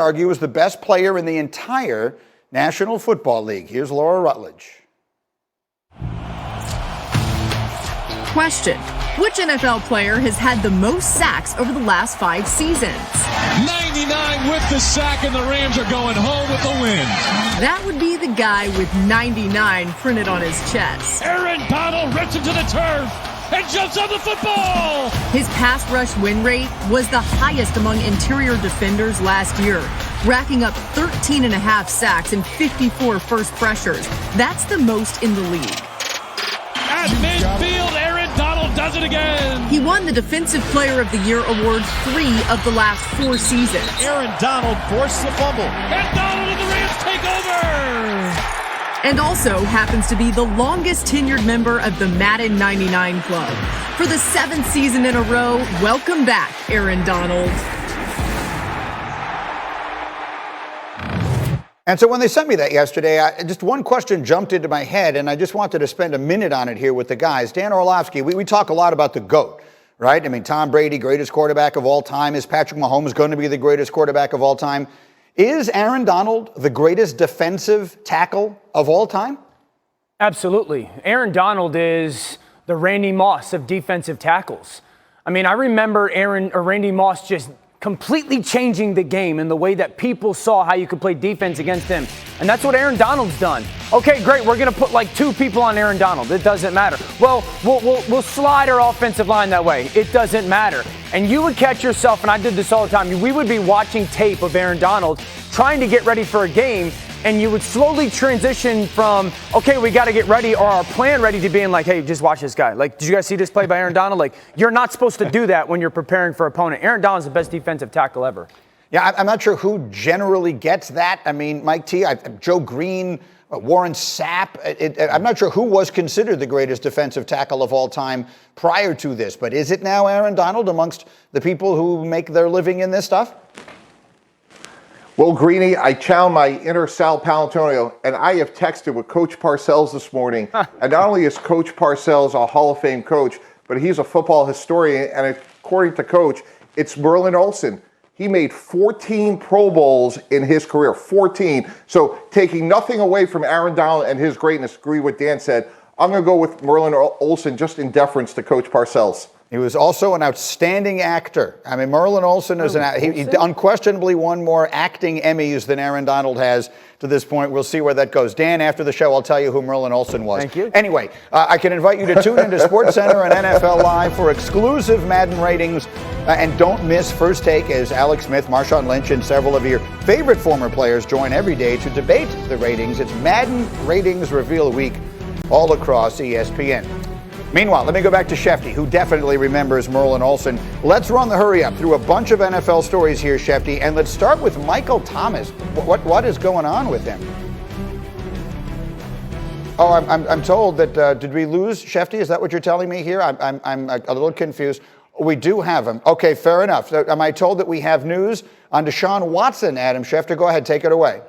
argue is the best player in the entire National Football League. Here's Laura Rutledge. Question: which NFL player has had the most sacks over the last 5 seasons? 99 with the sack, and the Rams are going home with the win. That would be the guy with 99 printed on his chest. Aaron Donald rips into the turf and jumps on the football. His pass rush win rate was the highest among interior defenders last year, racking up 13 and a half sacks and 54 first pressures. That's the most in the league. At midfield, Aaron Donald does it again. He won the Defensive Player of the Year award 3 of the last 4 seasons. Aaron Donald forced the fumble. And Donald and the Rams take over. And also happens to be the longest tenured member of the Madden 99 Club. For the 7th season in a row, welcome back, Aaron Donald. And so when they sent me that yesterday, just one question jumped into my head, and I just wanted to spend a minute on it here with the guys. Dan Orlovsky, we talk a lot about the GOAT, right? I mean, Tom Brady, greatest quarterback of all time. Is Patrick Mahomes going to be the greatest quarterback of all time? Is Aaron Donald the greatest defensive tackle of all time? Absolutely. Aaron Donald is the Randy Moss of defensive tackles. I mean, I remember Randy Moss just completely changing the game and the way that people saw how you could play defense against him. And that's what Aaron Donald's done. Okay, great. We're going to put like 2 people on Aaron Donald. It doesn't matter. Well, we'll slide our offensive line that way. It doesn't matter. And you would catch yourself, and I did this all the time, we would be watching tape of Aaron Donald trying to get ready for a game, and you would slowly transition from, okay, we got to get ready, or our plan ready, to being like, hey, just watch this guy. Like, did you guys see this play by Aaron Donald? Like, you're not supposed to do that when you're preparing for an opponent. Aaron Donald's the best defensive tackle ever. Yeah, I'm not sure who generally gets that. I mean, Mike T, Joe Green, Warren Sapp. I'm not sure who was considered the greatest defensive tackle of all time prior to this. But is it now Aaron Donald amongst the people who make their living in this stuff? Well, Greeny, I channel my inner Sal Palantonio, and I have texted with Coach Parcells this morning. And not only is Coach Parcells a Hall of Fame coach, but he's a football historian. And according to Coach, it's Merlin Olsen. He made 14 Pro Bowls in his career, 14. So taking nothing away from Aaron Donald and his greatness, agree with Dan said, I'm going to go with Merlin Olsen just in deference to Coach Parcells. He was also an outstanding actor. I mean, Merlin Olsen is he unquestionably won more acting Emmys than Aaron Donald has to this point. We'll see where that goes. Dan, after the show, I'll tell you who Merlin Olsen was. Thank you. Anyway, I can invite you to tune into SportsCenter and NFL Live for exclusive Madden ratings. And don't miss First Take as Alex Smith, Marshawn Lynch, and several of your favorite former players join every day to debate the ratings. It's Madden Ratings Reveal Week all across ESPN. Meanwhile, let me go back to Shefty, who definitely remembers Merlin Olsen. Let's run the hurry up through a bunch of NFL stories here, Shefty, and let's start with Michael Thomas. What is going on with him? Oh, I'm told that, did we lose Shefty? Is that what you're telling me here? I'm a little confused. We do have him. Okay, fair enough. So, am I told that we have news on Deshaun Watson, Adam Schefter? Go ahead, take it away.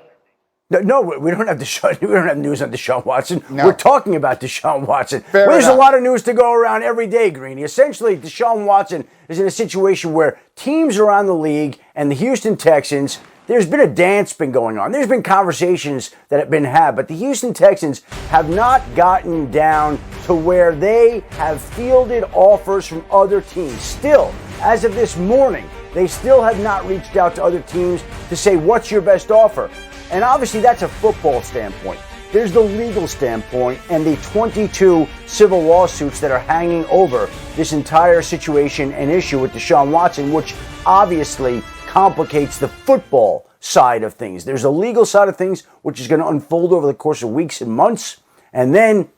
No, we don't have we don't have news on Deshaun Watson. No. We're talking about Deshaun Watson. There's a lot of news to go around every day, Greeny. Essentially, Deshaun Watson is in a situation where teams around the league and the Houston Texans, there's been a dance been going on. There's been conversations that have been had, but the Houston Texans have not gotten down to where they have fielded offers from other teams. Still, as of this morning, they still have not reached out to other teams to say, what's your best offer? And obviously that's a football standpoint. There's the legal standpoint and the 22 civil lawsuits that are hanging over this entire situation and issue with Deshaun Watson, which obviously complicates the football side of things. There's a legal side of things, which is going to unfold over the course of weeks and months. And then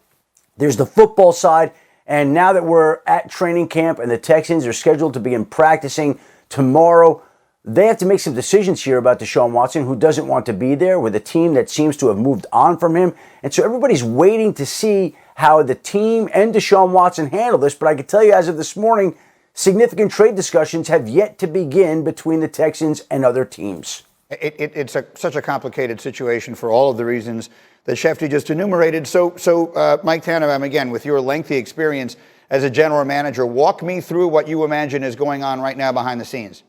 there's the football side. And now that we're at training camp and the Texans are scheduled to begin practicing tomorrow, they have to make some decisions here about Deshaun Watson, who doesn't want to be there, with a team that seems to have moved on from him. And so everybody's waiting to see how the team and Deshaun Watson handle this. But I can tell you, as of this morning, significant trade discussions have yet to begin between the Texans and other teams. It's such a complicated situation for all of the reasons that Shefty just enumerated. So Mike Tannenbaum, again, with your lengthy experience as a general manager, walk me through what you imagine is going on right now behind the scenes.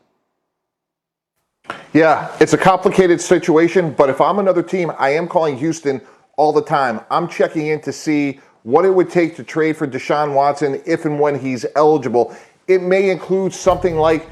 Yeah, it's a complicated situation, but if I'm another team, I am calling Houston all the time. I'm checking in to see what it would take to trade for Deshaun Watson if and when he's eligible. It may include something like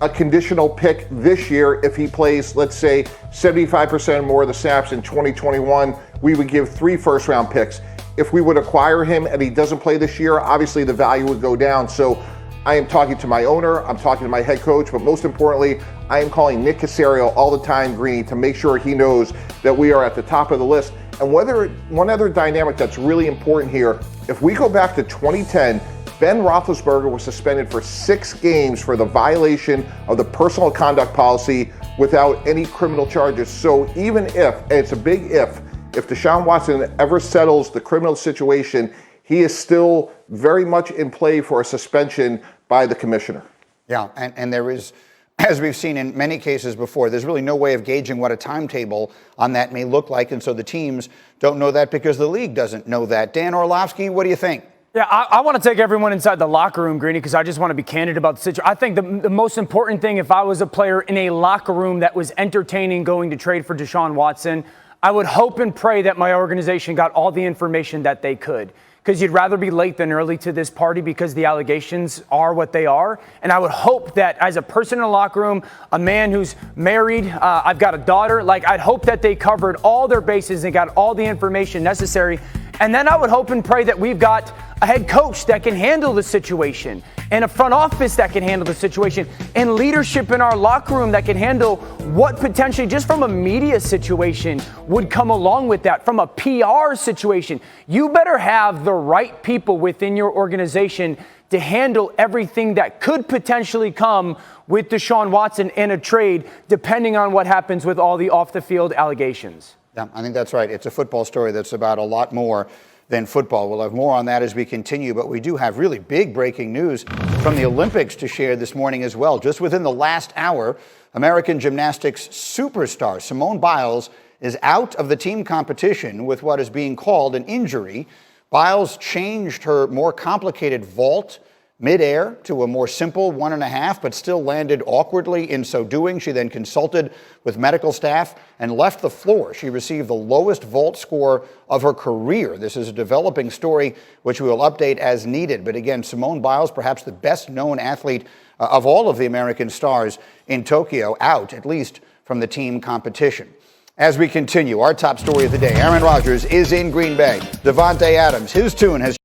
a conditional pick this year. If he plays, let's say, 75% more of the snaps in 2021, we would give 3 first-round picks. If we would acquire him and he doesn't play this year, obviously the value would go down. So I am talking to my owner, I'm talking to my head coach, but most importantly, I am calling Nick Caserio all the time, Greeny, to make sure he knows that we are at the top of the list. And one other dynamic that's really important here, if we go back to 2010, Ben Roethlisberger was suspended for 6 games for the violation of the personal conduct policy without any criminal charges. So even if, and it's a big if Deshaun Watson ever settles the criminal situation, he is still very much in play for a suspension by the commissioner. Yeah, and there is, as we've seen in many cases before, there's really no way of gauging what a timetable on that may look like, and so the teams don't know that because the league doesn't know that. Dan Orlovsky, what do you think? Yeah, I want to take everyone inside the locker room, Greeny, because I just want to be candid about the situation. I think the most important thing, if I was a player in a locker room that was entertaining going to trade for Deshaun Watson, I would hope and pray that my organization got all the information that they could. Because you'd rather be late than early to this party because the allegations are what they are. And I would hope that as a person in a locker room, a man who's married, I've got a daughter, I'd hope that they covered all their bases and got all the information necessary. And then I would hope and pray that we've got a head coach that can handle the situation, and a front office that can handle the situation, and leadership in our locker room that can handle what potentially, just from a media situation, would come along with that, from a PR situation. You better have the right people within your organization to handle everything that could potentially come with Deshaun Watson in a trade, depending on what happens with all the off-the-field allegations. Yeah, I think that's right. It's a football story that's about a lot more than football. We'll have more on that as we continue, but we do have really big breaking news from the Olympics to share this morning as well. Just within the last hour, American gymnastics superstar Simone Biles is out of the team competition with what is being called an injury. Biles changed her more complicated vault midair to a more simple 1.5, but still landed awkwardly in so doing. She then consulted with medical staff and left the floor. She received the lowest vault score of her career. This is a developing story which we will update as needed. But again, Simone Biles, perhaps the best known athlete of all of the American stars in Tokyo, out, at least from the team competition. As we continue, our top story of the day, Aaron Rodgers is in Green Bay. Devontae Adams, his tune has